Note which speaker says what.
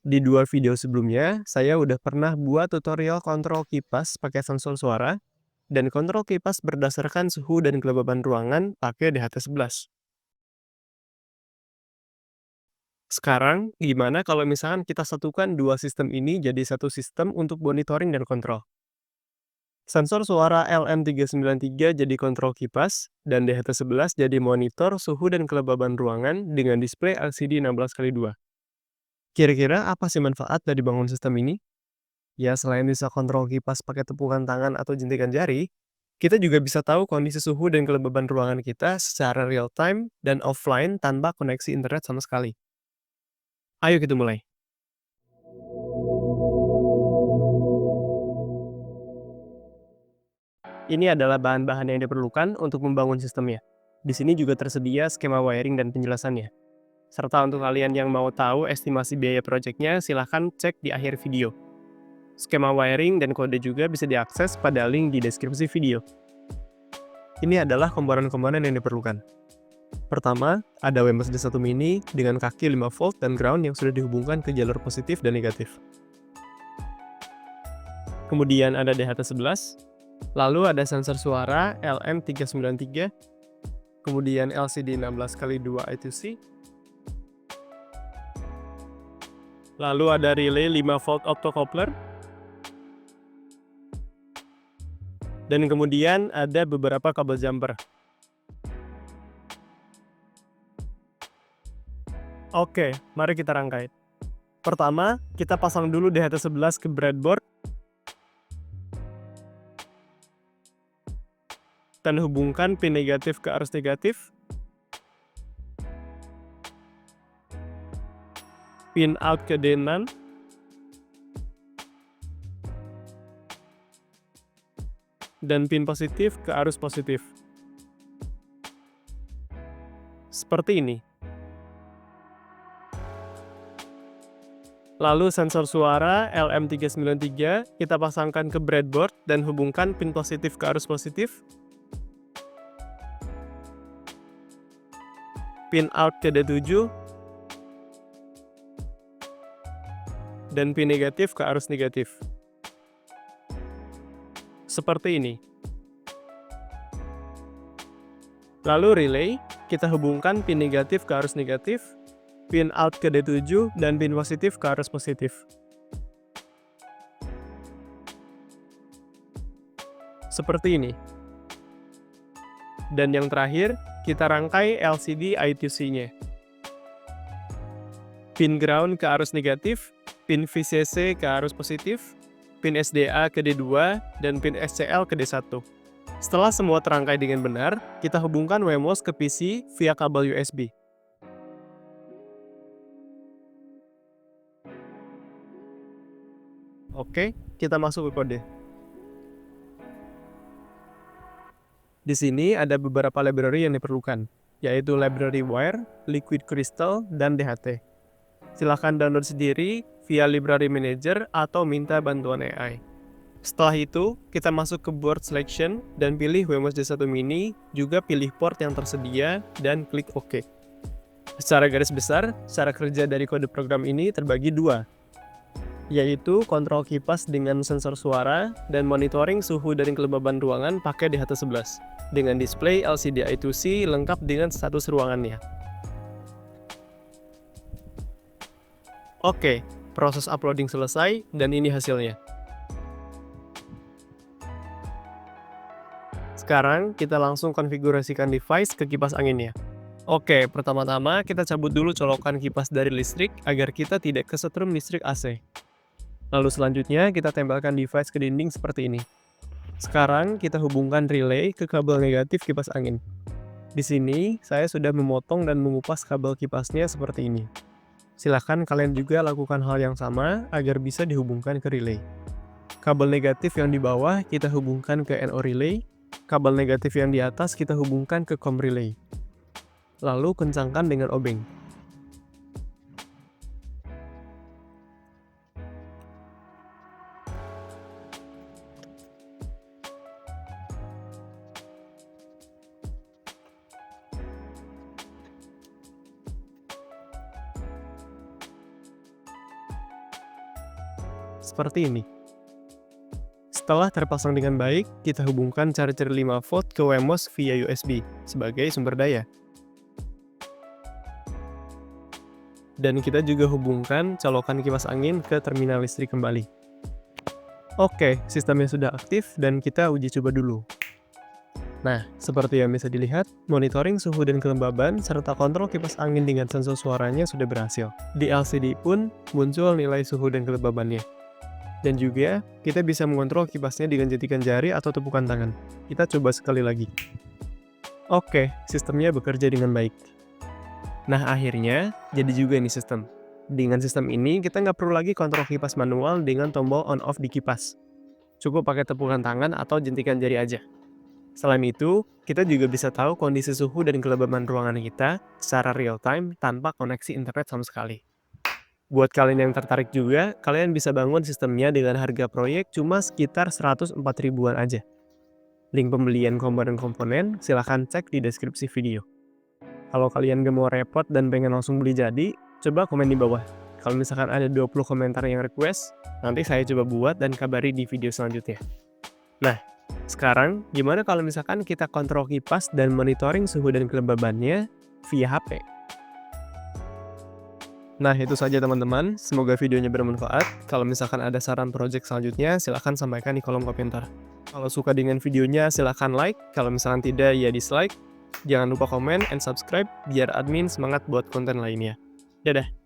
Speaker 1: Di 2 video sebelumnya, saya udah pernah buat tutorial kontrol kipas pakai sensor suara dan kontrol kipas berdasarkan suhu dan kelembaban ruangan pakai DHT11. Sekarang, gimana kalau misalkan kita satukan dua sistem ini jadi satu sistem untuk monitoring dan kontrol? Sensor suara LM393 jadi kontrol kipas, dan DHT11 jadi monitor suhu dan kelembaban ruangan dengan display LCD 16x2. Kira-kira apa sih manfaat dari bangun sistem ini? Ya, selain bisa kontrol kipas pakai tepukan tangan atau jentikan jari, kita juga bisa tahu kondisi suhu dan kelembaban ruangan kita secara real time dan offline tanpa koneksi internet sama sekali. Ayo kita mulai. Ini adalah bahan-bahan yang diperlukan untuk membangun sistemnya. Di sini juga tersedia skema wiring dan penjelasannya. Serta untuk kalian yang mau tahu estimasi biaya proyeknya, silahkan cek di akhir video. Skema wiring dan kode juga bisa diakses pada link di deskripsi video. Ini adalah komponen-komponen yang diperlukan. Pertama, ada WMSD 1 mini dengan kaki 5 volt dan ground yang sudah dihubungkan ke jalur positif dan negatif. Kemudian ada DHT11, lalu ada sensor suara LM393, kemudian LCD 16x2 I2C, lalu ada relay 5 volt optocoupler, dan kemudian ada beberapa kabel jumper. Oke, mari kita rangkai. Pertama, kita pasang dulu DHT11 ke breadboard dan hubungkan pin negatif ke arus negatif, pin out ke D6, dan pin positif ke arus positif. Seperti ini. Lalu sensor suara LM393 kita pasangkan ke breadboard dan hubungkan pin positif ke arus positif, pin out ke D7, dan pin negatif ke arus negatif. Seperti ini. Lalu relay, kita hubungkan pin negatif ke arus negatif, pin out ke D7, dan pin positif ke arus positif. Seperti ini. Dan yang terakhir, kita rangkai LCD I2C-nya. Pin ground ke arus negatif, pin VCC ke arus positif, pin SDA ke D2, dan pin SCL ke D1. Setelah semua terangkai dengan benar, kita hubungkan WMOS ke PC via kabel USB. Oke, kita masuk ke kode. Di sini ada beberapa library yang diperlukan, yaitu library wire, liquid crystal, dan DHT. Silahkan download sendiri via library manager atau minta bantuan AI. Setelah itu, kita masuk ke board selection dan pilih WMOS D1 mini, juga pilih port yang tersedia, dan klik OK. Secara garis besar, cara kerja dari kode program ini terbagi dua, yaitu kontrol kipas dengan sensor suara dan monitoring suhu dan kelembaban ruangan pakai DHT11 dengan display LCD I2C lengkap dengan status ruangannya. Oke, proses uploading selesai dan ini hasilnya. Sekarang kita langsung konfigurasikan device ke kipas anginnya. Oke, pertama-tama kita cabut dulu colokan kipas dari listrik agar kita tidak kesetrum listrik AC. Lalu selanjutnya kita tempelkan device ke dinding seperti ini. Sekarang kita hubungkan relay ke kabel negatif kipas angin. Di sini saya sudah memotong dan mengupas kabel kipasnya seperti ini. Silahkan kalian juga lakukan hal yang sama agar bisa dihubungkan ke relay. Kabel negatif yang di bawah kita hubungkan ke NO relay, kabel negatif yang di atas kita hubungkan ke COM relay. Lalu kencangkan dengan obeng. seperti ini. Setelah terpasang dengan baik, kita hubungkan charger 5 volt ke Wemos via USB sebagai sumber daya. Dan kita juga hubungkan colokan kipas angin ke terminal listrik kembali. Oke, sistemnya sudah aktif dan kita uji coba dulu. Nah, seperti yang bisa dilihat, monitoring suhu dan kelembaban serta kontrol kipas angin dengan sensor suaranya sudah berhasil. Di LCD pun muncul nilai suhu dan kelembabannya. Dan juga, kita bisa mengontrol kipasnya dengan jentikan jari atau tepukan tangan. Kita coba sekali lagi. Oke, sistemnya bekerja dengan baik. Nah, akhirnya, jadi juga nih sistem. Dengan sistem ini, kita nggak perlu lagi kontrol kipas manual dengan tombol on-off di kipas. Cukup pakai tepukan tangan atau jentikan jari aja. Selain itu, kita juga bisa tahu kondisi suhu dan kelembaban ruangan kita secara real-time tanpa koneksi internet sama sekali. Buat kalian yang tertarik juga, kalian bisa bangun sistemnya dengan harga proyek cuma sekitar 104 ribuan aja. Link pembelian komponen-komponen silahkan cek di deskripsi video. Kalau kalian gak mau repot dan pengen langsung beli jadi, coba komen di bawah. Kalau misalkan ada 20 komentar yang request, nanti saya coba buat dan kabari di video selanjutnya. Nah, sekarang gimana kalau misalkan kita kontrol kipas dan monitoring suhu dan kelembabannya via HP? Nah, itu saja teman-teman. Semoga videonya bermanfaat. Kalau misalkan ada saran project selanjutnya, silahkan sampaikan di kolom komentar. Kalau suka dengan videonya, silahkan like. Kalau misalkan tidak, ya dislike. Jangan lupa komen and subscribe, biar admin semangat buat konten lainnya. Dadah!